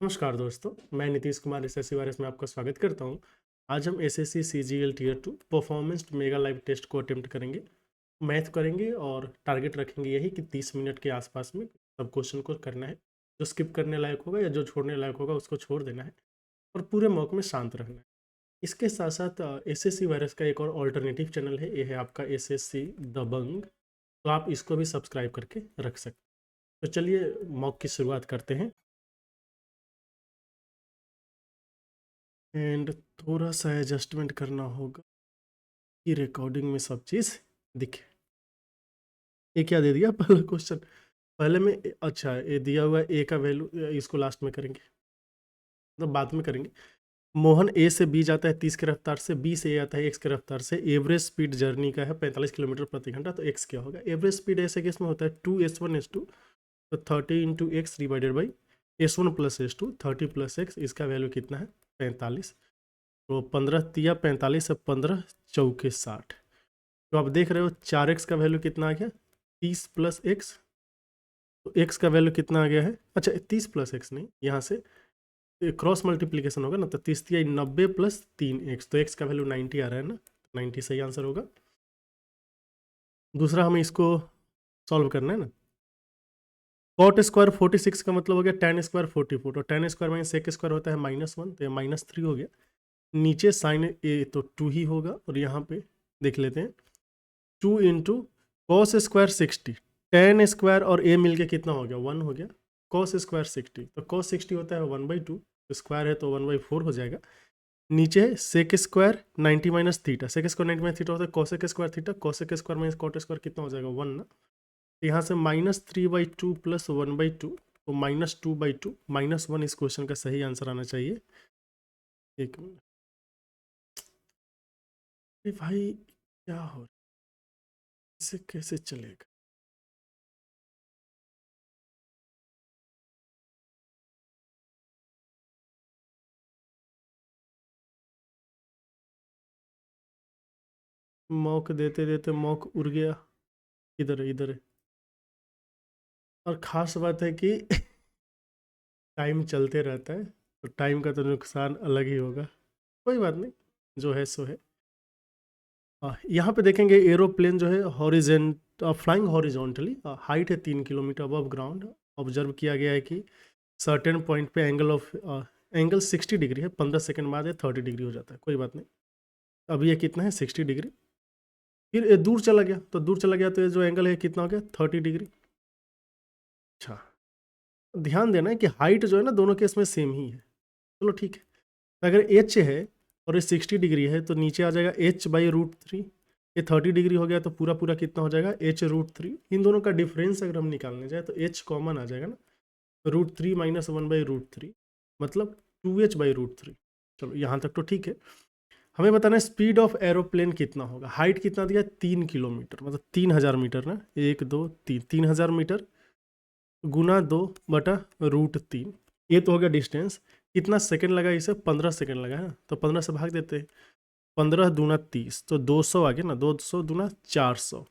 नमस्कार दोस्तों, मैं नीतीश कुमार एसएससी वायरस में आपका स्वागत करता हूं। आज हम SSC CGL tier 2 performance mega live test को अटेम्प्ट करेंगे। मैथ करेंगे और टारगेट रखेंगे यही कि 30 मिनट के आसपास में सब क्वेश्चन को करना है। जो स्किप करने लायक होगा या जो छोड़ने लायक होगा उसको छोड़ देना है और पूरे मौके में शांत रहना है। इसके साथ साथ एसएससी वायरस का एक और ऑल्टरनेटिव चैनल है, ये है आपका एसएससी दबंग, तो आप इसको भी सब्सक्राइब करके रख सकते हैं। तो चलिए मॉक की शुरुआत करते हैं एंड थोड़ा सा एडजस्टमेंट करना होगा कि रिकॉर्डिंग में सब चीज़ दिखे। ये क्या दे दिया पहला क्वेश्चन, पहले में अच्छा ये दिया हुआ ए का वैल्यू, इसको लास्ट में करेंगे, मतलब बाद में करेंगे। मोहन ए से बी जाता है 30 की रफ्तार से, बी से ए आता है एक्स की रफ्तार से। एवरेज स्पीड जर्नी का है 45 किलोमीटर प्रति घंटा, तो एक्स क्या होगा? एवरेज स्पीड ऐसे केस में होता है 2s1s2, तो 30 into x divided by s1 plus s2, 30 plus x, इसका वैल्यू कितना है? 45। तो 15 तिया 45 से 15 चौके 60। तो आप देख रहे हो 4x का वैल्यू कितना आ गया? 30 प्लस एक्स। तो x का वैल्यू कितना आ गया है? अच्छा 30 प्लस एक्स नहीं, यहाँ से क्रॉस मल्टीप्लीकेशन होगा ना, तो 30 तिया 90 प्लस 3x, तो x का वैल्यू 90 आ रहा है ना, 90 सही आंसर होगा। दूसरा हमें इसको सॉल्व करना है ना। कॉट स्क्वायर 46 का मतलब हो गया tan स्क्वायर 44, तो tan square minus sec square होता है -1, तो ये -3 हो गया। नीचे साइन ए तो 2 ही होगा, और यहाँ पे देख लेते हैं 2 into cos square 60, ten square और ए मिलके कितना हो गया? 1 हो गया। कॉस स्क्वायर 60, तो कॉस 60 होता है 1/2, स्क्वायर है तो 1/4 हो जाएगा। नीचे sec square 90 minus theta, sec square 90 minus theta होता है cosec square theta, cosec square minus cot square कितना हो जाएगा? 1 ना। तो यहाँ से -3/2 प्लस 1/2, तो -2/2, -1 इस क्वेश्चन का सही आंसर आना चाहिए। एक मिनट भाई, क्या हो रहा है? इसे कैसे चलेगा? मॉक देते देते मॉक उड़ गया। इधर है, इधर है। और ख़ास बात है कि टाइम चलते रहता है, तो टाइम का तो नुकसान अलग ही होगा। कोई बात नहीं, जो है सो है। यहाँ पे देखेंगे एरोप्लेन जो है हॉरिजेंट फ्लाइंग हॉरिजॉन्टली, हाइट है 3 किलोमीटर अबव ग्राउंड। ऑब्जर्व किया गया है कि सर्टेन पॉइंट पे एंगल 60 डिग्री है, 15 सेकंड बाद ये 30 डिग्री हो जाता है। कोई बात नहीं, अभी ये कितना है? 60 डिग्री। फिर ये दूर चला गया, तो दूर चला गया तो ये जो एंगल है कितना हो गया? 30 डिग्री। अच्छा, ध्यान देना है कि हाइट जो है ना दोनों केस में सेम ही है। चलो ठीक है, अगर एच है और ये 60 डिग्री है तो नीचे आ जाएगा h/√3। ये 30 डिग्री हो गया तो पूरा पूरा कितना हो जाएगा? h√3। इन दोनों का डिफरेंस अगर हम निकालने जाए तो h कॉमन आ जाएगा ना, √3 माइनस 1/√3, मतलब 2h/√3। चलो यहाँ तक तो ठीक है। हमें बताना है स्पीड ऑफ एरोप्लेन कितना होगा। हाइट कितना दिया? 3 किलोमीटर, मतलब 3000 मीटर ना, 1 2 3, 3000 मीटर गुना 2/√3। ये तो हो गया डिस्टेंस। कितना सेकंड लगा? इसे 15 सेकंड लगा है, तो 15 से भाग देते हैं। 15 दूना 30, तो 200 आ गया ना, 200 दूना 400,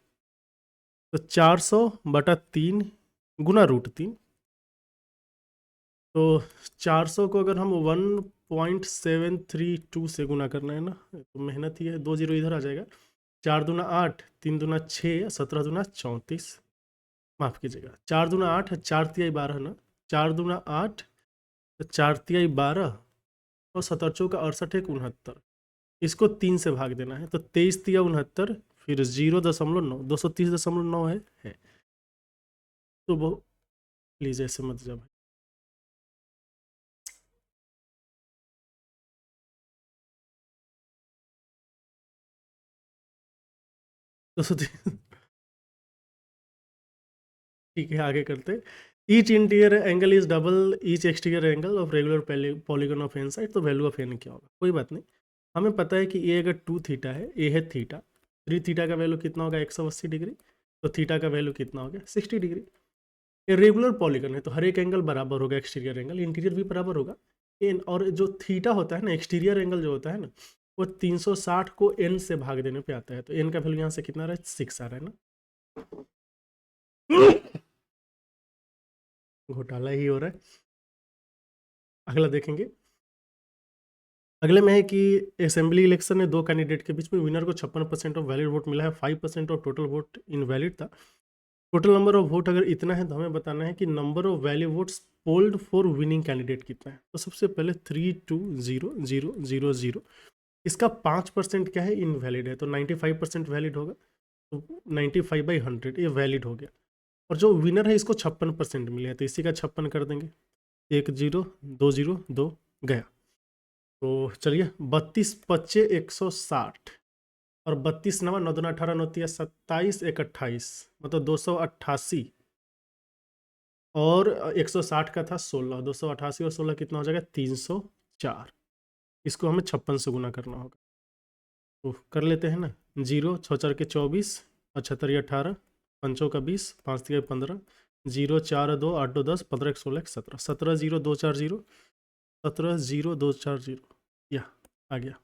तो 400/3 गुना √3। तो 400 को अगर हम 1.732 से गुना करना है ना, तो मेहनत ही है, 2 जीरो इधर आ जाएगा। 4 दूना 8, 3 दूना 6, 17 दूना 34, माफ़ कीजिएगा 4 दूना 8, 4 तिया 12 ना, 4 दूना 8, 4 तिया 12 और 17 चौका 68, 1 69, इसको 3 से भाग देना है, तो 23 तिया 69, फिर 0.9, 230.9 है। तो वो प्लीज़ ऐसे मत जा भाई। 230। ठीक है, आगे करते। Each interior angle is double each exterior angle of regular polygon of n side, तो वैल्यू ऑफ एन क्या होगा? कोई बात नहीं, हमें पता है कि ए अगर 2 थीटा है, ए है थीटा, 3 थीटा का वैल्यू कितना होगा? 180 डिग्री, तो थीटा का वैल्यू कितना हो गया? 60 डिग्री। ये रेगुलर पॉलीगन है तो हर एक एंगल बराबर होगा, एक्सटीरियर एंगल इंटीरियर भी बराबर होगा। एन और जो थीटा होता है ना, एक्सटीरियर एंगल जो होता है ना, वो 360 को एन से भाग देने पे आता है, तो एन का वैल्यू यहाँ से कितना आ रहा है? 6 आ रहा है ना। घोटाला ही हो रहा है। अगला देखेंगे। अगले में है कि असेंबली इलेक्शन में दो कैंडिडेट के बीच में विनर को 56% ऑफ वैलिड वोट मिला है, 5% ऑफ टोटल वोट इनवैलिड था। टोटल नंबर ऑफ वोट अगर इतना है तो हमें बताना है कि number of valid votes polled for winning candidate कितना है। तो सबसे पहले 32000, इसका 5% क्या है, इनवैलिड है, तो 95% वैलिड होगा, तो 95/100 ये वैलिड हो गया। और जो विनर है इसको 56% मिले हैं, तो इसी का 56 कर देंगे, 10 2 गया। तो चलिए 32 25 160 और 32 नवा 9 दूना 18 9 तिया 27 1 28, मतलब 288 और 160 का था 16, 288 और 16 कितना हो जाएगा, 304। इसको हमें 56 से गुना करना होगा, तो कर लेते हैं ना। 0 6 के 24 और 76 18, 5 का 20, 5 3 15, 0 4 2 8 2 10, 15 1 16 17, 17 0 2 4 0, 17 0 2 4 0, या आ गया।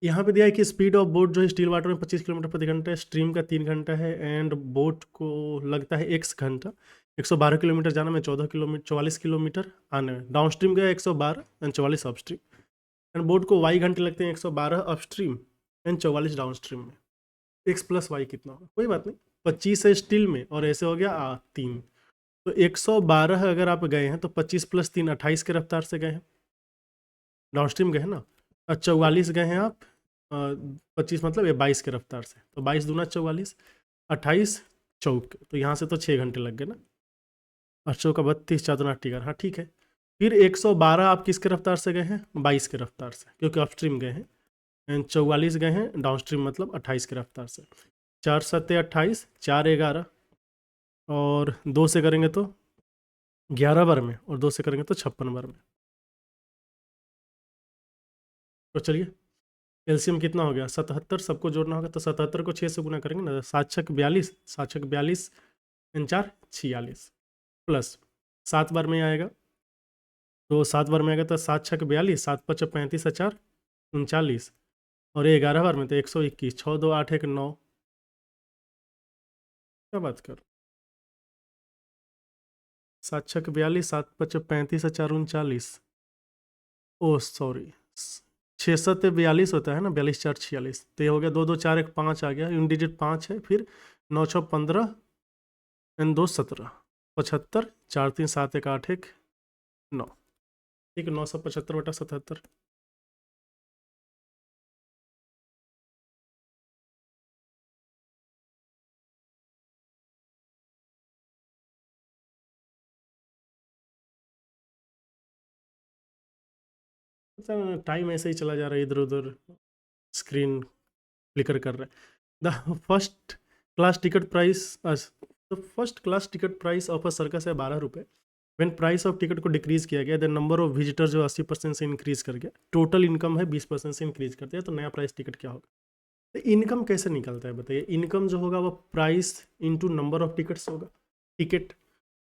यहाँ पे दिया है कि स्पीड ऑफ बोट जो है स्टील वाटर में 25 किलोमीटर प्रति घंटा है, स्ट्रीम का 3 घंटा है, एंड बोट को लगता है x घंटा, 112 किलोमीटर जाना में 44 किलोमीटर आने में, डाउन स्ट्रीम गया 112 and 44 up stream, and boat को y घंटे लगते हैं 112 up stream and 44 down stream में। x प्लस वाई कितना होगा, कोई बात नहीं, 25 है स्टील में और ऐसे हो गया 3, तो 112 अगर आप गए हैं तो 25 + 3 28 के रफ्तार से गए हैं, डाउन स्ट्रीम गए हैं ना, और 44 गए हैं आप, 25 मतलब ये 22 के रफ्तार से, तो 22 दूना 44, 28 चौक, तो यहाँ से तो 6 घंटे लग गए ना, और चौका 32 4 दूना 18, हाँ ठीक है। फिर 112 आप किसके रफ्तार से गए हैं, 22 के रफ्तार से, क्योंकि अप स्ट्रीम गए हैं, एंड 44 गए हैं डाउन स्ट्रीम मतलब 28 के रफ्तार से, 4 7 28, 4 11, और 2 से करेंगे तो 11 बार में, और 2 से करेंगे तो 56 बार में। तो चलिए एलसीएम कितना हो गया, 77, सबको जोड़ना होगा, तो 77 को 6 से गुना करेंगे ना, 7 6 42, 7 6 42 एंड 4 46, प्लस 7 बार में आएगा, तो 7 बार में आएगा तो 7 6 42, 7 5 35 4 39, और ये 11 बार में तो 121, 6 2 8 1 9, क्या बात कर, 7 6 42, 7 5 35 4 39, ओ सॉरी, 6 42 होता है ना, 42 4 46, तो ये हो गया 2 2 4 1 5 आ गया, इन डिजिट 5 है, फिर 9 6 15 एंड 2 17, 75, 4 3 7 1 8 1 9, ठीक है, 975/77। टाइम ऐसे ही चला जा रहा है, इधर उधर स्क्रीन फ्लिकर कर रहा है। The first class ticket price the first class ticket price of a circus है 12 रुपये। व्हेन प्राइस ऑफ टिकट को डिक्रीज किया गया, द नंबर ऑफ विजिटर जो 80% से इंक्रीज कर गया, टोटल इनकम है 20% से इंक्रीज कर दिया, तो नया प्राइस टिकट क्या होगा। तो इनकम कैसे निकलता है बताइए, इनकम जो होगा वो price into number of tickets होगा, टिकट।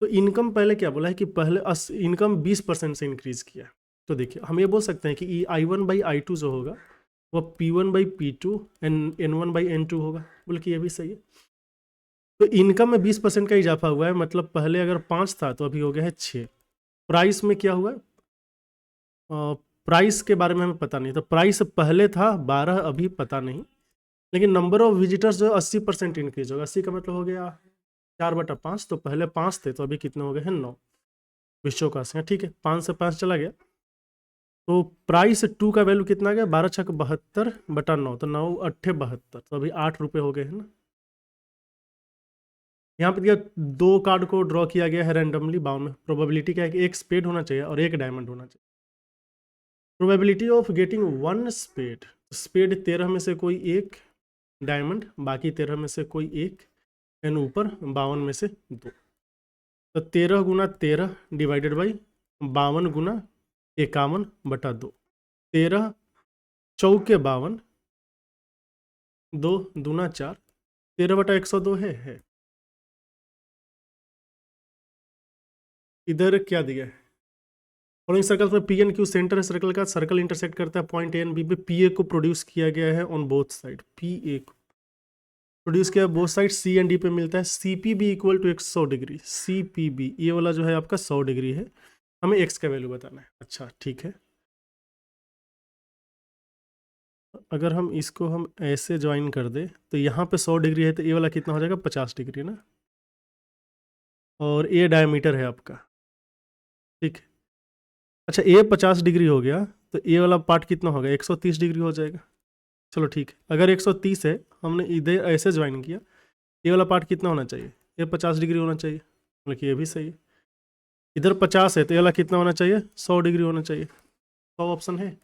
तो इनकम पहले क्या बोला है कि पहले इनकम 20% से इंक्रीज किया, तो देखिए हम ये बोल सकते हैं कि I1/I2 जो होगा वो P1/P2 एंड N1/N2 होगा, बोले कि ये भी सही है। तो इनकम में 20% का इजाफा हुआ है, मतलब पहले अगर 5 था तो अभी हो गया है 6। प्राइस में क्या हुआ, प्राइस के बारे में हमें पता नहीं, तो प्राइस पहले था 12, अभी पता नहीं, लेकिन नंबर ऑफ विजिटर्स जो 80% इंक्रीज होगा, 80 का मतलब हो गया 4/5, तो पहले 5 थे तो अभी कितने हो गए हैं 9, विश्व का है, ठीक है, 5 से 5 चला गया, तो प्राइस 2 का वैल्यू कितना आ गया, 12 6 72/9, तो 9 8 72, तो अभी 8 रुपये हो गए हैं ना। यहाँ पे दिया 2 कार्ड को ड्रॉ किया गया है रैंडमली बाउंड में, प्रोबेबिलिटी क्या है कि एक स्पेड होना चाहिए और एक डायमंड होना चाहिए। Probability of getting 1 spade, spade 13 में से कोई एक, डायमंड बाकी 13 में से कोई एक, एंड ऊपर 52 में से 2, तो 13 गुना 13 डिवाइडेड बाई 52 गुना 51/2, 13 चौके 52, 2 दूना 4, 13/102 है। इधर क्या दिया है, फॉलोइंग सर्कल्स में पी एंड क्यू सेंटर है सर्कल का, सर्कल इंटरसेक्ट करता है पॉइंट ए एंड बी पे, पी ए को प्रोड्यूस किया गया है on both side, P A को प्रोड्यूस किया both side C and D पे मिलता है, C P B equal to 100 degree, C P B ये वाला जो है आपका 100 डिग्री है, हमें एक्स का वैल्यू बताना है। अच्छा ठीक है, अगर हम इसको हम ऐसे ज्वाइन कर दे तो यहाँ पे 100 डिग्री है तो ये वाला कितना हो जाएगा 50 डिग्री ना, और ये डायमीटर है आपका, ठीक है। अच्छा ये 50 डिग्री हो गया तो ये वाला पार्ट कितना होगा 130 डिग्री हो जाएगा। चलो ठीक है, अगर 130 है, हमने इधर ऐसे ज्वाइन किया, ये वाला पार्ट कितना होना चाहिए, ये 50 डिग्री होना चाहिए, मतलब कि ये भी सही है। इधर 50 है तो ये वाला कितना होना चाहिए 100 डिग्री होना चाहिए। 100 ऑप्शन है,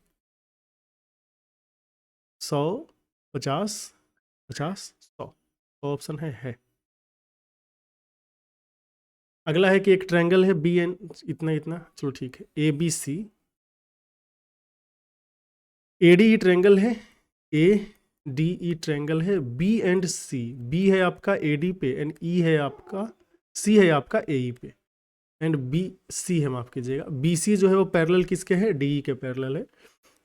100, 50, 50, 100, 100 ऑप्शन है। अगला है कि एक ट्रायंगल है बी एन, इतना इतना, चलो ठीक है, A B C, A D E triangle है, ए डी ई ट्रायंगल है, बी एंड सी, बी है आपका ए डी पे एंड ई है आपका, सी है आपका ए ई पे एंड बी सी है, माफ कीजिएगा, बी सी जो है वो पैरेलल किसके है, डी ई के पैरेलल है।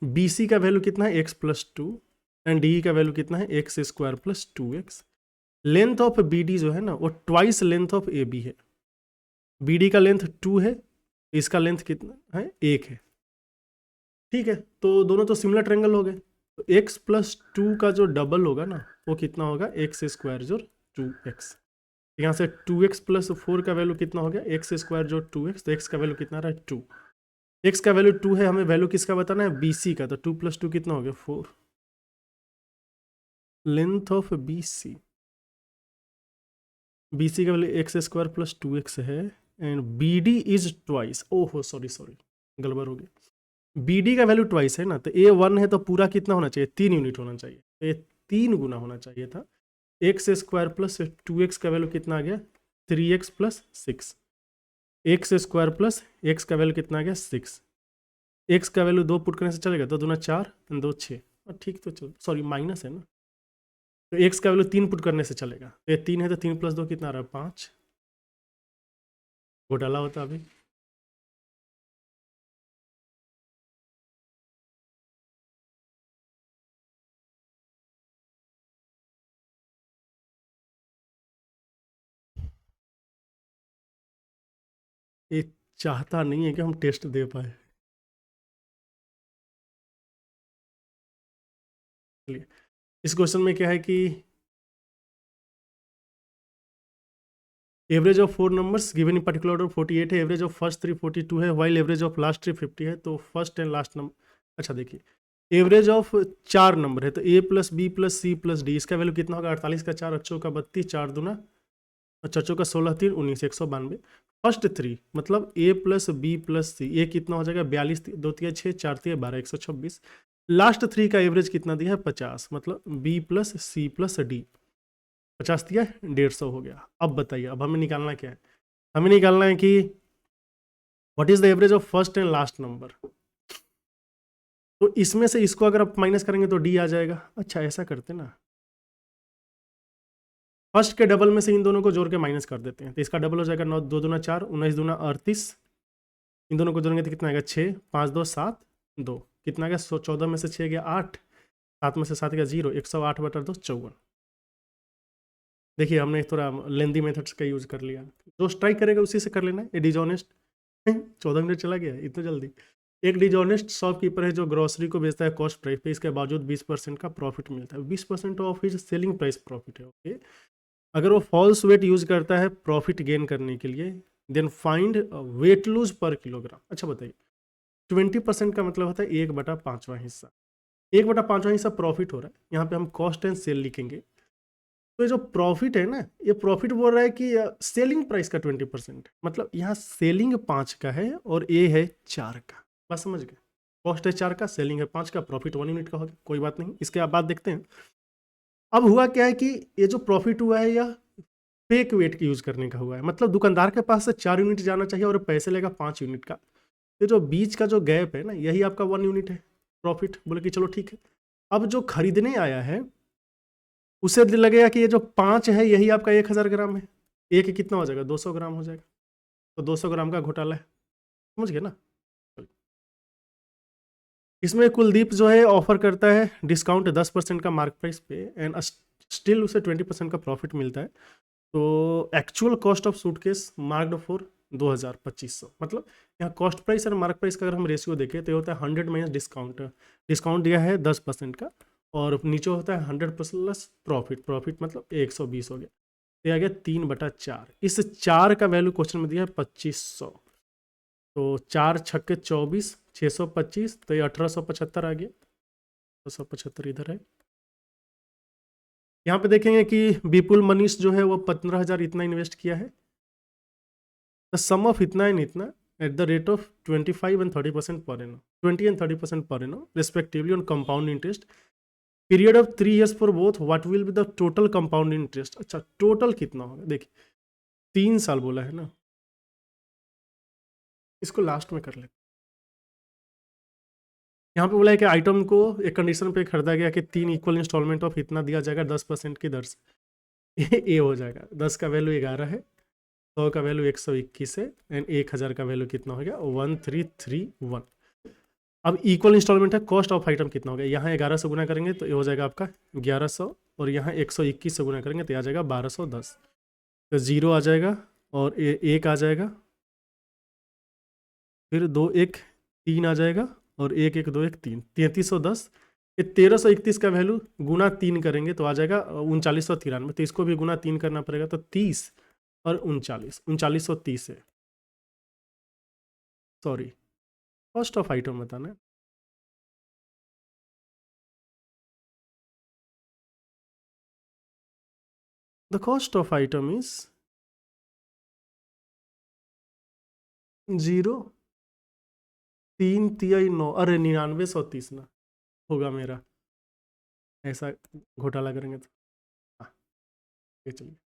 बी सी का वैल्यू कितना है x+2 एंड डी ई का वैल्यू कितना है x² + 2x। Length of B D जो है ना वो twice length of A B है, बी डी का लेंथ 2 है, इसका लेंथ कितना है 1 है, ठीक है। तो दोनों तो सिमिलर ट्रायंगल हो गए, तो x+2 का जो डबल होगा ना वो कितना होगा x² जो 2x, यहाँ से 2x + 4 का वैल्यू कितना हो गया x² जो 2x, तो x का वैल्यू कितना रहा है 2, x का वैल्यू 2 है, हमें वैल्यू किसका बताना है bc का, तो 2 + 2 कितना हो गया 4, लेंथ ऑफ bc, bc का वैल्यू x² + 2x है एंड bd इज ट्वाइस, ओहो सॉरी गड़बड़ हो गई, bd का वैल्यू ट्वाइस है ना, तो a 1 है तो पूरा कितना होना चाहिए 3 यूनिट होना चाहिए, तो ये 3 गुना होना चाहिए था। x² + 2x का वैल्यू कितना आ गया 3x + 6, x² + x का वैल्यू कितना आ गया 6, x का वैल्यू 2 पुट करने से चलेगा, 2 दूना 4 2 6, ठीक, तो चलो सॉरी माइनस है ना, तो x का वैल्यू 3 पुट करने से चलेगा, तो ये 3 है तो 3 + 2 कितना आ रहा है 5, घोटाला होता अभी। ये चाहता नहीं है कि हम टेस्ट दे पाए, इस क्वेश्चन में क्या है कि average of 4 numbers given in particular order 48 है, एवरेज ऑफ फर्स्ट 3 42 है, वाइल एवरेज ऑफ लास्ट 3 50 है, तो फर्स्ट एंड लास्ट नंबर, अच्छा देखिए एवरेज ऑफ 4 नंबर है तो a + b + c + d, इसका वैल्यू कितना होगा 48 का 4 अच्छों का 32 4 दूना, अच्छा चौका 16 3 19 192, फर्स्ट 3 मतलब a + b + c, ये कितना हो जाएगा 42 2 3 6 4 3 12 126, लास्ट 3 का एवरेज कितना दिया है 50, मतलब b + c + d, 50 दिया 150 हो गया। अब बताइए अब हमें निकालना क्या है, हमें निकालना है कि what is the average of first and last number, तो इसमें से इसको अगर आप माइनस करेंगे तो डी आ जाएगा। अच्छा ऐसा करते ना, फर्स्ट के डबल में से इन दोनों को जोड़ के माइनस कर देते हैं, तो इसका डबल हो जाएगा 9 2 दूना 4 19 दूना 38, इन दोनों को जोड़ेंगे तो कितना आएगा 6 5 2 7 2, कितना आ गया 14 में से 6 गया 8, 7 में से 7 गया 0, 108/2 54। देखिए हमने थोड़ा लेंदी मेथड्स का यूज कर लिया, जो स्ट्राइक करेगा उसी से कर लेना है। ये डिजॉनेस्ट 14 मिनट चला गया इतना जल्दी। एक डिजॉनेस्ट शॉपकीपर है जो ग्रोसरी को बेचता है कॉस्ट प्राइस पे, इसके बावजूद 20% का प्रॉफिट मिलता है, 20% of his selling price profit है, ओके। अगर वो फॉल्स वेट यूज करता है प्रॉफिट गेन करने के लिए, देन फाइंड वेट लूज पर किलोग्राम। अच्छा बताइए 20% का मतलब होता है 1/5वां हिस्सा, 1/5वां हिस्सा प्रॉफिट हो रहा है, यहाँ पे हम कॉस्ट एंड सेल लिखेंगे, तो ये जो प्रॉफिट है ना, ये प्रॉफिट बोल रहा है कि सेलिंग प्राइस का 20%, मतलब यहाँ सेलिंग 5 का है और ए है 4 का, बस समझ गए, कॉस्ट है 4 का, सेलिंग है 5 का, प्रॉफिट 1 यूनिट का होगा, कोई बात नहीं। इसके बाद देखते हैं अब हुआ क्या है कि ये जो प्रॉफिट हुआ है यह फेक वेट यूज करने का हुआ है, मतलब दुकानदार के पास से 4 यूनिट जाना चाहिए और पैसे लेगा 5 यूनिट का, ये जो बीच का जो गैप है ना यही आपका 1 यूनिट है प्रॉफिट, बोले कि चलो ठीक है। अब जो खरीदने आया है उसे लगेगा कि ये जो 5 है यही आपका 1000 ग्राम है, एक कितना हो जाएगा 200 ग्राम हो जाएगा, तो 200 ग्राम का घोटाला है, समझ गए ना। इसमें कुलदीप जो है ऑफर करता है डिस्काउंट 10% का मार्क प्राइस पे एंड स्टिल उसे 20% का प्रॉफिट मिलता है। तो actual cost of suitcase marked for 2200, मतलब यहाँ कॉस्ट प्राइस और मार्क प्राइस का अगर हम रेशियो देखें तो ये होता है 100 माइनस डिस्काउंट। डिस्काउंट दिया है 10% का, और नीचे होता है 100 प्लस प्रॉफिट। प्रॉफिट मतलब 120 हो गया, तो आ गया 3/4। इस 4 का वैल्यू क्वेश्चन में दिया है 2500। तो 4 छक्के 24, 625, तो ये 1875 आ गया। 1875 इधर है। यहाँ पे देखेंगे कि विपुल मनीष जो है वो 15,000 इतना इन्वेस्ट किया है। द सम ऑफ इतना एंड इतना at the rate of 25 and 30% per annum, 20 and 30% per annum respectively on compound interest, period of 3 years for both, what will be the total compound interest. अच्छा, total कितना होगा, देखिए 3 साल बोला है ना, इसको लास्ट में कर ले। यहाँ पे बोला है कि आइटम को एक कंडीशन पे खरीदा गया कि 3 इक्वल इंस्टॉलमेंट ऑफ इतना दिया जाएगा 10% की दर से। ए हो जाएगा, 10 का वैल्यू 11 है, 100 का वैल्यू 121 है, एंड 1000 का वैल्यू कितना हो गया 1331। अब इक्वल इंस्टॉलमेंट है, कॉस्ट ऑफ आइटम कितना हो गया, यहाँ 11 से गुना करेंगे तो ये हो जाएगा आपका 1100, और यहाँ 121 से गुना करेंगे तो आ जाएगा 1210। तो 0 आ जाएगा और 1 आ जाएगा, फिर 2 1 3 आ जाएगा, और 1 1 2 1 3, 3310। ये 1331 का वैल्यू गुना 3 करेंगे तो आ जाएगा 3993। तो इसको भी गुना 3 करना पड़ेगा, तो 30 और 39, 3930 है। सॉरी, कॉस्ट ऑफ आइटम बताना है। The cost of item is 0 3 तिहाई 9, अरे 9930 ना होगा मेरा, ऐसा घोटाला करेंगे तो। हाँ, ये चलिए।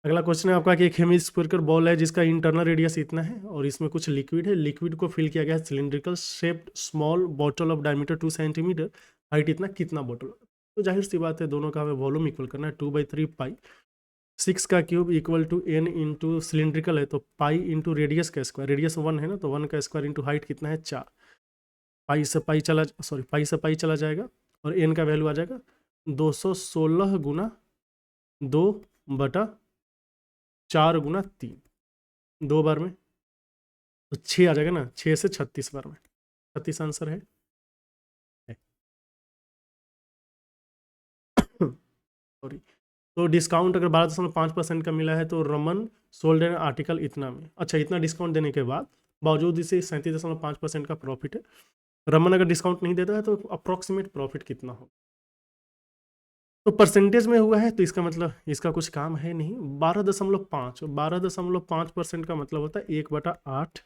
अगला क्वेश्चन है आपका कि एक हेमिस्फेरिकल बॉल है जिसका इंटरनल रेडियस इतना है और इसमें कुछ लिक्विड है। लिक्विड को फिल किया गया है cylindrical shaped small bottle of diameter 2 centimetre, height इतना, कितना बॉटल। तो जाहिर सी बात है दोनों का हमें वॉल्यूम इक्वल करना है। 2/3 पाई, 6 का cube equal to n into cylindrical है तो पाई इंटू रेडियस का स्क्वायर, रेडियस 1 है ना, तो 1 का स्क्वायर इंटू हाइट कितना है 4। पाई से पाई चला जाएगा, और n का वैल्यू आ जाएगा 216 गुना 2/4 गुना 3, 2 बार में तो 6 आ जाएगा ना, 6 से 36 बार में, 36 आंसर है। सॉरी। तो डिस्काउंट अगर 12.5% का मिला है तो रमन सोल्ड एन आर्टिकल इतना में। अच्छा, इतना डिस्काउंट देने के बाद बावजूद इसे 37.5% का प्रॉफिट है। रमन अगर डिस्काउंट नहीं देता है तो अप्रॉक्सीमेट प्रॉफिट कितना हो। तो परसेंटेज में हुआ है तो इसका मतलब इसका कुछ काम है नहीं। 12.5% का मतलब होता है 1/8,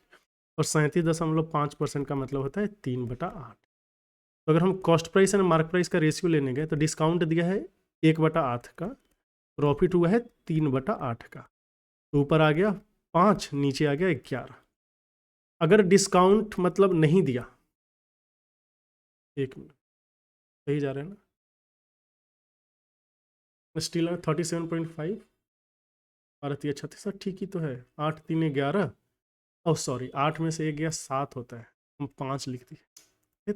और 37.5% का मतलब होता है 3/8। तो अगर हम cost price and mark price का रेशियो लेने गए तो डिस्काउंट दिया है 1/8 का, प्रॉफिट हुआ है 3/8 का। तो ऊपर आ गया 5, नीचे आ गया 11। अगर डिस्काउंट मतलब नहीं दिया, 1 मिनट, सही जा रहे हैं ना, स्टील 37.5, 12×36, ठीक ही तो है। 8 3 11, और सॉरी 8 में से 1 गया 7 होता है, हम 5 लिख दिए।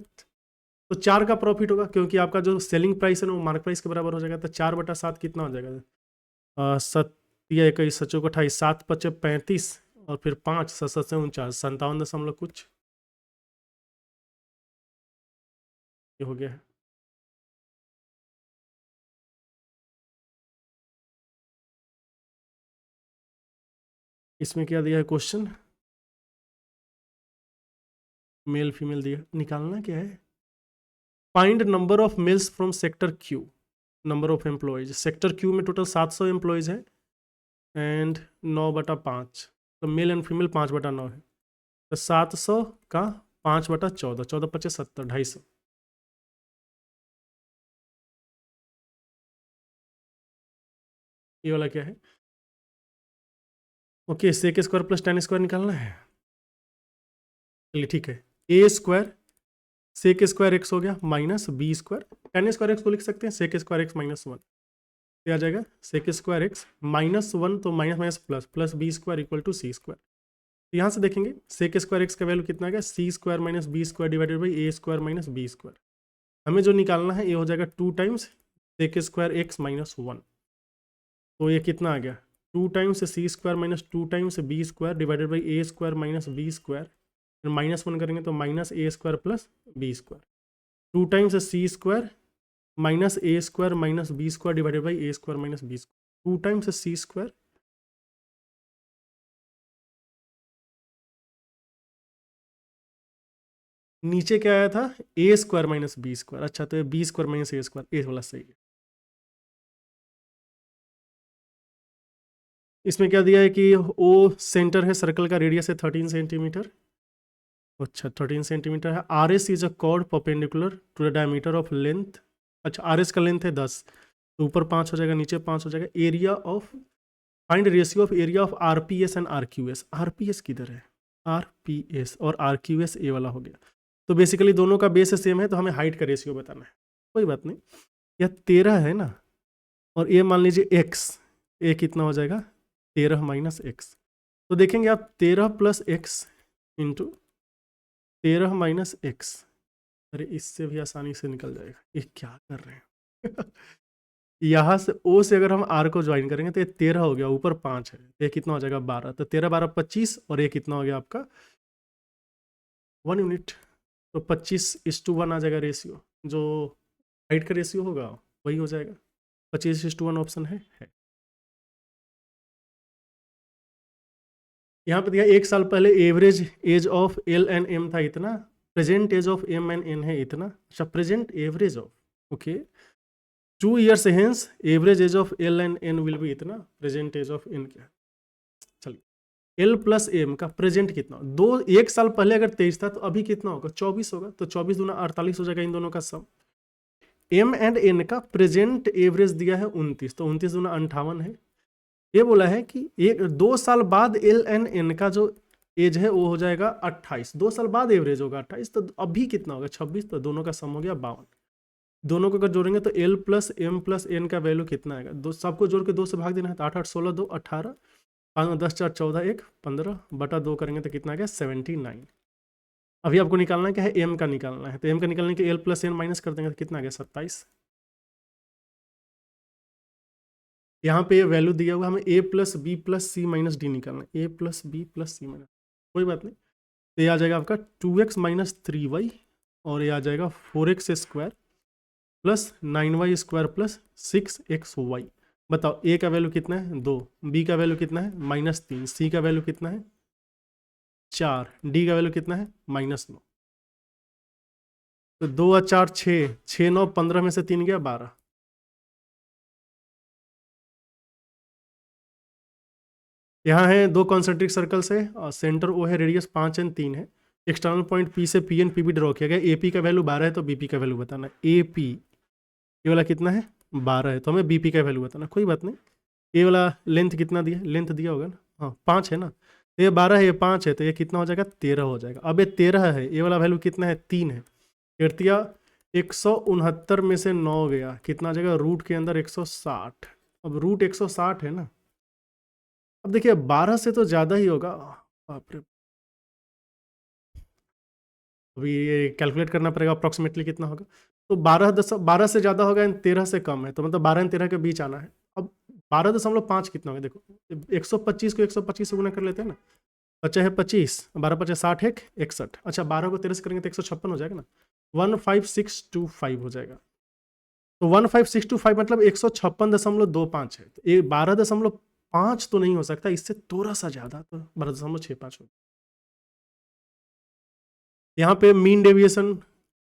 तो 4 का प्रॉफिट होगा क्योंकि आपका जो सेलिंग प्राइस है ना वो मार्क प्राइस के बराबर हो जाएगा। तो 4/7 कितना हो जाएगा, 7 या 21 सचो 28, 7 5 35, और फिर 5 7 7 49, 57 दशमलव कुछ ये हो गया है। इसमें क्या दिया है क्वेश्चन, मेल फीमेल दिया, निकालना क्या है। Find number of males from sector Q, number of employees. Sector Q में टोटल 700 एम्प्लॉयज है एंड 9/5, तो मेल एंड फीमेल 5/9 है। तो 700 का 5/14, 14 5 70, 250। ये वाला क्या है, okay, sec square plus tan square निकालना है। चलिए ठीक है, A square sec square x हो गया minus B square, tan square x को लिख सकते हैं सेक स्क्वायर एक्स -1, क्या आ जाएगा सेक स्क्वायर एक्स -1, तो minus minus plus, plus B square equal to C square. तो यहाँ से देखेंगे सेक स्क्वायर एक्स का वैल्यू कितना आ गया, C square minus B square divided by A square minus B square. हमें जो निकालना है ये हो जाएगा 2 times sec square X minus 1, तो ये कितना आ गया 2 times C square minus 2 times B square divided by A square minus B square, फिर -1 करेंगे तो minus A square plus B square, 2 times C square minus A square minus B square divided by A square minus B square, 2 times C square, नीचे क्या आया था A square minus B square, अच्छा तो ये B square minus A square, A वाला सही है। इसमें क्या दिया है कि ओ सेंटर है सर्कल का, रेडियस है 13 सेंटीमीटर, अच्छा 13 सेंटीमीटर है। R S is a chord perpendicular to the diameter of length, अच्छा आर एस का लेंथ है 10, तो ऊपर 5 हो जाएगा नीचे 5 हो जाएगा। Area of, find ratio of area of R P S and R Q S, R P S किधर है, आर पी एस और आर क्यू एस ए वाला हो गया, तो बेसिकली दोनों का बेस सेम है, तो हमें हाइट का रेशियो बताना है, कोई बात नहीं। यह 13 है ना, और ये मान लीजिए एक्स, ए कितना हो जाएगा 13 माइनस एक्स, तो देखेंगे आप 13 plus x into 13 minus x, अरे इससे भी आसानी से निकल जाएगा, ये क्या कर रहे हैं यहाँ से ओ से अगर हम आर को ज्वाइन करेंगे तो ये 13 हो गया, ऊपर 5 है, तो ये कितना हो जाएगा 12, तो 13 12 25, और ये कितना हो गया आपका 1 यूनिट, तो 25:1 आ जाएगा रेशियो, जो हाइट का रेशियो होगा वही हो जाएगा, 25:1 ऑप्शन है। यहाँ पे दिया 1 साल पहले average age of L and M था इतना, present age of M and N है इतना, अच्छा present average of, okay 2 years hence average age of L and N will be इतना, प्रेजेंट एज ऑफ एन क्या है, चलिए एल प्लस एम का प्रेजेंट कितना, 1 साल पहले अगर 23 था तो अभी कितना होगा 24 होगा, तो 24 दूना 48 हो जाएगा इन दोनों का सम। एम एंड एन का प्रेजेंट एवरेज दिया है 29, तो 29 दूना 58 है। ये बोला है कि 2 साल बाद एल एंड एन का जो एज है वो हो जाएगा 28, 2 साल बाद एवरेज होगा 28, तो अभी कितना होगा 26, तो दोनों का सम हो गया 52। दोनों को अगर जोड़ेंगे तो L plus M plus N का वैल्यू कितना आएगा, दो सबको जोड़ के 2 से भाग देना है, तो 8 8 16 2 18, 5 10 4 14 1 15 बटा 2 करेंगे तो कितना आ गया 79। अभी आपको निकालना है क्या है, एम का निकालना है, तो एम का निकालने के एल प्लस एन माइनस कर देंगे तो कितना आ गया 27। यहाँ पे ये वैल्यू दिया हुआ हमें ए plus B plus C minus D निकालना है, ए plus B plus C minus, कोई बात नहीं, तो ये आ जाएगा आपका 2x माइनस 3y, और ये आ जाएगा 4x square plus 9y square plus 6xy। बताओ ए का वैल्यू कितना है 2, बी का वैल्यू कितना है -3, सी का वैल्यू कितना है 4, डी का वैल्यू कितना है -9, तो 2 और 4 6, 6 9 15 में से 3 गया 12। यहाँ है 2 कॉन्सेंट्रिक सर्कल्स है और सेंटर ओ है, रेडियस 5 एंड 3 है, एक्सटर्नल पॉइंट पी से P and P B draw किया गया, ए पी का वैल्यू 12 है तो बी पी का वैल्यू बताना है, ए पी ये वाला कितना है 12 है, तो हमें बी पी का वैल्यू बताना, कोई बात नहीं। ये वाला लेंथ कितना दिया, लेंथ दिया होगा ना, हाँ 5 है ना, तो ये 12 है ये 5 है, तो ये कितना हो जाएगा 13 हो जाएगा। अब ये 13 है, ये वाला वैल्यू कितना है 3 है, कृतिया 169 में से 9 गया, कितना आ जाएगा रूट के अंदर 160, अब रूट 160 है ना, अब देखिए 12 से तो ज़्यादा ही होगा, बाप रे, अभी ये कैलकुलेट करना पड़ेगा अप्रॉक्सीमेटली कितना होगा, तो 12 से ज़्यादा होगा एंड 13 से कम है, तो मतलब 12 एंड 13 के बीच आना है। अब 12.5 कितना होगा, देखो 125 को 125 से गुना कर लेते हैं ना, बचा है 25, 12 25 60 1 61, अच्छा 12 को 13 से करेंगे तो 156 हो जाएगा ना, 15625 हो जाएगा, तो 15625 मतलब 156.25 है, तो ये 12.5 तो नहीं हो सकता, इससे थोड़ा सा ज़्यादा, तो 12.65 हो। यहाँ पे मीन डेविएशन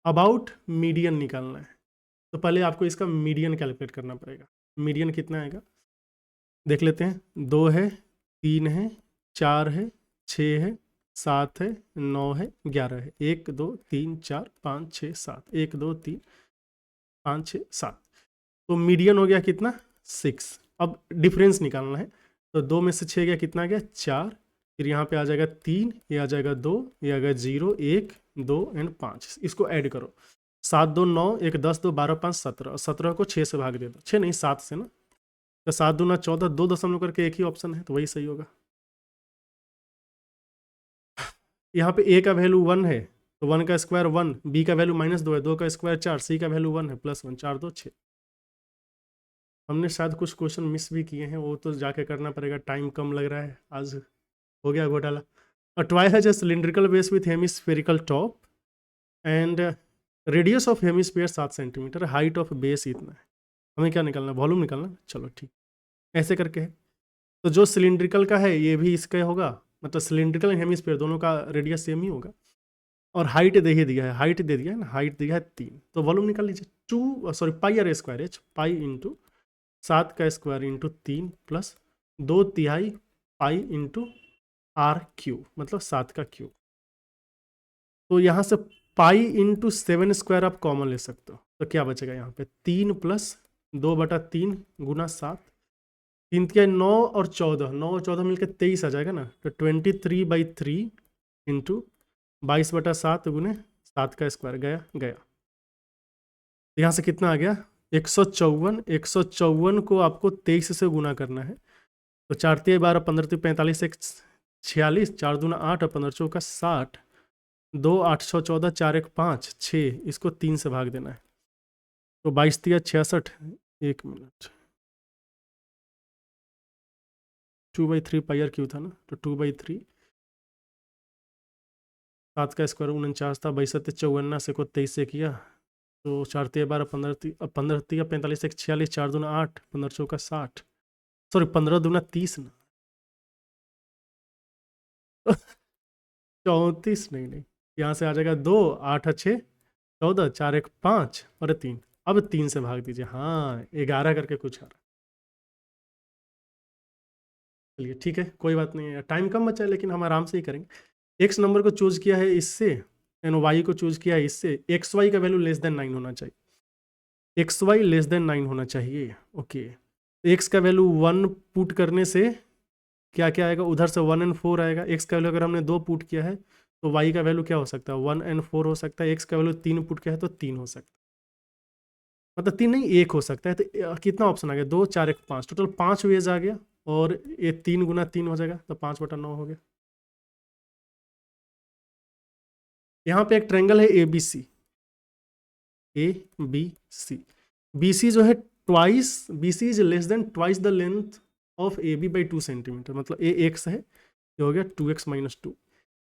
अबाउट मीडियन निकालना है, तो पहले आपको इसका मीडियन कैलकुलेट करना पड़ेगा। मीडियन कितना आएगा देख लेते हैं, 2 है 3 है 4 है 6 है 7 है 9 है 11 है, 1 2 3 4 5 6 7, 1 2 3 5 6 7, तो मीडियन हो गया कितना 6। अब डिफरेंस निकालना है, तो 2 में से 6 गया कितना आ गया 4, फिर यहाँ पे आ जाएगा 3, ये आ जाएगा 2, ये आ गया 0 1 2 एंड 5, इसको ऐड करो, 7 2 9 1 10 2 12 5 17, और 17 को 6 से भाग दे दो, 6 नहीं 7 से ना, तो 7 दूना 14, 2 दशमलव करके एक ही ऑप्शन है, तो वही सही होगा। यहाँ पे ए का वैल्यू 1 है, तो 1 का स्क्वायर 1, बी का वैल्यू -2 है, 2 का स्क्वायर 4, सी का वैल्यू 1 है +1, 4 2 6, हमने शायद कुछ क्वेश्चन मिस भी किए हैं, वो तो जाके करना पड़ेगा, टाइम कम लग रहा है आज, हो गया घोटाला। A toy has a cylindrical base with hemispherical top and radius of hemisphere 7 centimetre, height of base इतना है। हमें क्या निकालना, वॉल्यूम निकालना, चलो ठीक, ऐसे करके है। तो जो सिलिंड्रिकल का है ये भी इसका होगा, मतलब सिलिंड्रिकल एंड हेमिस्फीयर दोनों का रेडियस सेम ही होगा, और हाइट दे ही दिया है, हाइट दे दिया है ना, हाइट दिया है 3, तो वॉल्यूम निकाल लीजिए, pi R square H, pi into 7 का square into 3 plus 2/3 pi into R cube, मतलब 7 का क्यूब। तो यहाँ से पाई इंटू 7 स्क्वायर आप कॉमन ले सकते हो, तो क्या बचेगा यहाँ पे 3 प्लस 2/3 गुना 7, 3 × 9 और 14, 9 और 14 मिलकर 23 आ जाएगा ना, तो 23/3 इंटू 22/7 गुने 7 का स्क्वायर, गया गया। यहाँ से कितना आ गया 154, 154 को आपको 23 से गुना करना है, तो 4×3 = 12, 15×3 = 45, 46, 4×2 = 8 और 15×4 = 60, 2 8 6 14, 4 1 5 6, इसको 3 से भाग देना है, तो 22×3 = 66, 1 मिनट, 2/3 पाई आर क्यू था ना, तो 2/3, 7 का स्क्वायर 49 था, 22 54 से को 23 से किया, तो 4×3 = 12, 15×3 = 45, 46, 4×2 = 8, 15×4 = 60, सॉरी 15×2 = 30 ना 34 नहीं नहीं, यहाँ से आ जाएगा 2 8 6 14, 4 1 5 और 3, अब 3 से भाग दीजिए, हाँ 11 करके कुछ आ रहा है। चलिए ठीक है, कोई बात नहीं है, टाइम कम बचा है लेकिन हम आराम से ही करेंगे। एक्स नंबर को चूज किया है इससे, एंड वाई को चूज किया है इससे, एक्स वाई का वैल्यू लेस देन 9 होना चाहिए, एक्स वाई लेस देन 9 होना चाहिए, ओके। एक्स का वैल्यू 1 पुट करने से क्या क्या आएगा, उधर से 1 and 4 आएगा, एक्स का वैल्यू अगर हमने 2 पुट किया है तो वाई का वैल्यू क्या हो सकता है 1 and 4 हो सकता है, एक्स का वैल्यू 3 पुट किया है तो 3 हो सकता है, मतलब 3 नहीं 1 हो सकता है, तो कितना ऑप्शन आ गया 2 4 1 5, टोटल 5 वेज आ गया, और ये 3 × 3 हो जाएगा, तो 5/9 हो गया। यहाँ पे एक ट्रायंगल है A B C, A B C, B C जो है twice, B C is less than twice the length of A B by 2 centimetre, मतलब ए एक्स है, ये हो गया 2x - 2,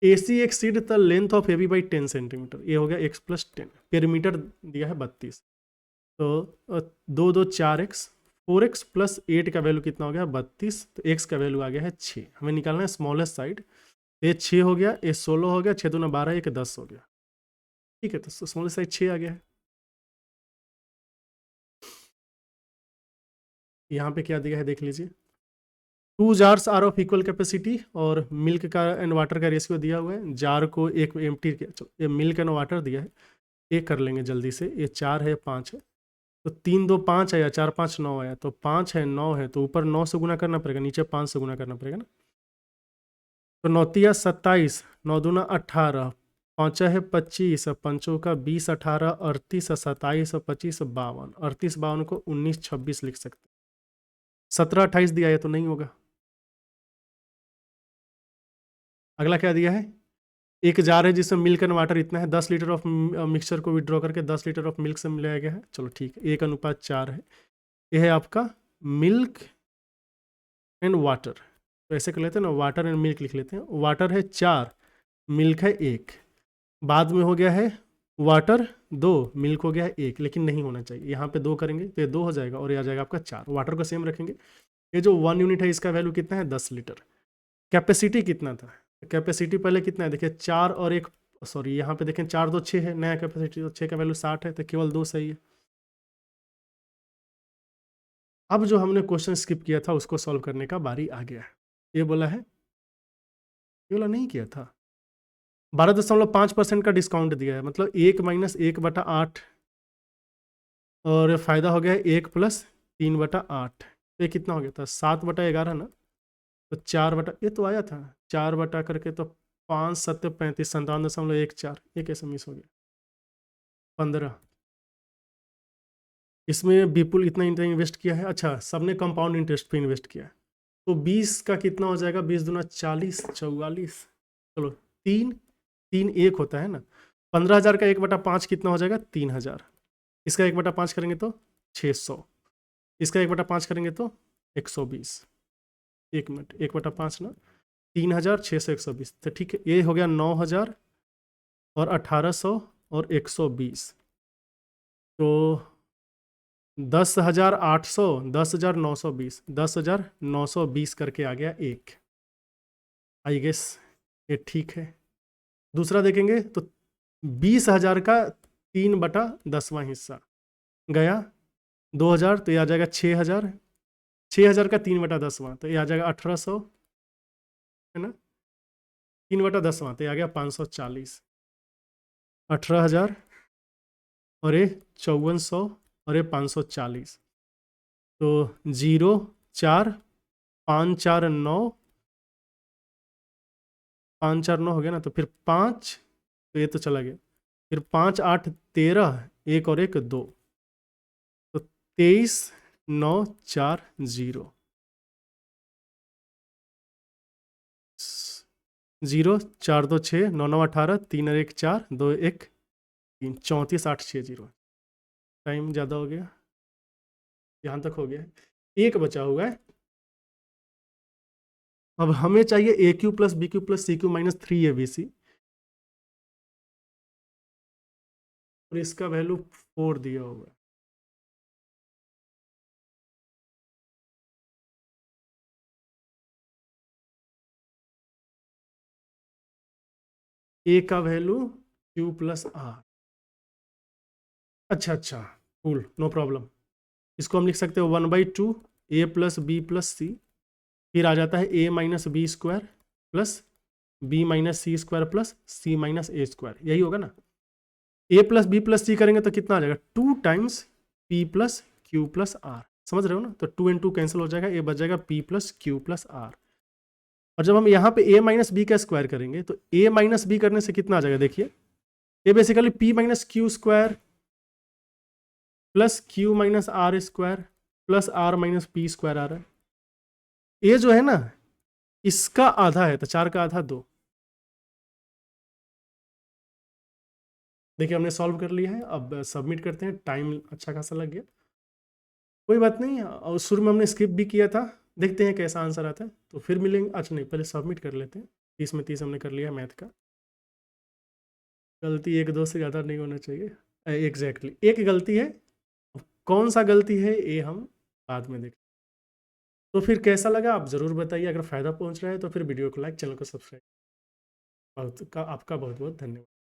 A C exceed the length of A B by 10 centimetre, ये हो गया x + 10, पेरीमीटर दिया है 32, तो 2 2 4x, 4x + 8 का वैल्यू कितना हो गया 32, तो x का वैल्यू आ गया है 6, हमें निकालना है स्मॉलेस्ट साइड, ये 6 हो गया, ये 16 हो गया, 6 दूना 12, 1 10 हो गया, ठीक है, तो स्मॉलेस्ट साइड 6 आ गया है। यहाँ पे क्या दिया है देख लीजिए, 2 jars are of equal capacity, और मिल्क का एंड वाटर का रेशियो दिया हुआ है, जार को एक एम्प्टी, चलो ये मिल्क एंड वाटर दिया है, ये कर लेंगे जल्दी से, ये 4 है 5 है, तो 3 2 5 आया, 4 5 9 आया, तो 5 है 9 है, तो ऊपर 9 से गुना करना पड़ेगा, नीचे 5 से गुना करना पड़ेगा ना, तो 9×3 = 27, 9×2 = 18, 5 है 25, 5 का 20, 18 38, 27 25 52, 38 52 को 19 26 लिख सकते, 17 28 दिया है तो नहीं होगा। अगला क्या दिया है, एक जार है जिसमें मिल्क एंड वाटर इतना है, 10 लीटर ऑफ मिक्सचर को विड्रॉ करके 10 लीटर ऑफ मिल्क से मिलाया गया है, चलो ठीक है, 1:4 है, यह है आपका मिल्क एंड वाटर, तो ऐसे कर लेते हैं ना, वाटर एंड मिल्क लिख लेते हैं, वाटर है 4, मिल्क है 1, बाद में हो गया है वाटर 2, मिल्क हो गया है 1, लेकिन नहीं होना चाहिए, यहाँ पे 2 करेंगे तो ये 2 हो जाएगा, और ये आ जाएगा आपका 4, वाटर को सेम रखेंगे, ये जो 1 यूनिट है इसका वैल्यू कितना है 10 लीटर, कैपेसिटी कितना था, कैपेसिटी पहले कितना है देखिए 4 और 1, सॉरी यहाँ पे देखें 4 2 6 है, नया कैपेसिटी, तो 6 का वैल्यू 60 है, तो केवल 2 सही है। अब जो हमने क्वेश्चन स्किप किया था उसको सॉल्व करने का बारी आ गया है, ये बोला है, ये बोला नहीं किया था, 12.5% का डिस्काउंट दिया है, मतलब 1 - 1/8, और फायदा हो गया है 1 + 3/8, तो ये कितना हो गया था 7/11 ना, तो 4 बटा, ये तो आया था 4 बटा करके, तो 5 7 35, 57.14, ये कैसे मिस हो गया 15, इसमें विपुल इतना इन्वेस्ट किया है, अच्छा सबने कंपाउंड इंटरेस्ट पे इन्वेस्ट किया है, तो 20 का कितना हो जाएगा, 20 दूना 40, 44, चलो 3 3 1 होता है ना, 15,000 का 1/5 कितना हो जाएगा 3,000, इसका 1/5 करेंगे तो 600, इसका 1/5 करेंगे तो 120। 1 मिनट, 1/5 ना 3600 तो ठीक है, ये हो गया 9000 और 1800 और 120, तो 10,800, 10,920, 10,920 करके आ गया एक। आई गेस ये ठीक है। दूसरा देखेंगे तो 20,000 का 3/10वां हिस्सा गया 2,000, तो ये आ जाएगा 6,000। 6,000 का 3/10वां, तो ये आ जाएगा 1,800, है ना। 3/10वां, तो ये आ गया 540। 18,000 और ये 5400 और ये 540, तो 0 4 5 4 9, 5 4 9 हो गया ना, तो फिर 5, तो ये तो चला गया, फिर 5 8 13, एक और एक 2, तो 23 9 4 0, 0 4 2 6 9 9 18, 3 और 1 4, 2 1 3, 34 8 6 0। टाइम ज़्यादा हो गया, यहाँ तक हो गया, एक बचा हुआ है। अब हमें चाहिए A cube plus B cube plus C cube minus 3abc, और इसका वैल्यू 4 दिया हुआ है। ए का वैल्यू क्यू प्लस आर। अच्छा, कूल, नो प्रॉब्लम। इसको हम लिख सकते हैं 1/2 A plus B plus C, फिर आ जाता है A minus B square plus B minus C square plus C minus A square, यही होगा ना। A plus B plus C करेंगे तो कितना आ जाएगा, 2 times P plus Q plus R, समझ रहे हो ना। तो 2 and 2 कैंसिल हो जाएगा, ए बच जाएगा P plus Q plus R. और जब हम यहाँ पे ए माइनस बी का स्क्वायर करेंगे तो ए माइनस बी करने से कितना आ जाएगा, देखिए ये basically P minus Q square plus Q minus R square plus R minus P square आ रहा है। ये जो है ना, इसका आधा है, तो 4 का आधा 2। देखिए हमने सॉल्व कर लिया है, अब सबमिट करते हैं। टाइम अच्छा खासा लग गया, कोई बात नहीं, और शुरू में हमने स्किप भी किया था, देखते हैं कैसा आंसर आता है, तो फिर मिलेंगे। अच्छा नहीं, पहले सबमिट कर लेते हैं। 30 में 30 हमने कर लिया मैथ का। गलती 1 2 से ज़्यादा नहीं होना चाहिए, एग्जैक्टली एक गलती है। कौन सा गलती है ये हम बाद में देखें। तो फिर कैसा लगा आप ज़रूर बताइए, अगर फ़ायदा पहुंच रहा है तो फिर वीडियो को लाइक, चैनल को सब्सक्राइब। आपका बहुत बहुत धन्यवाद।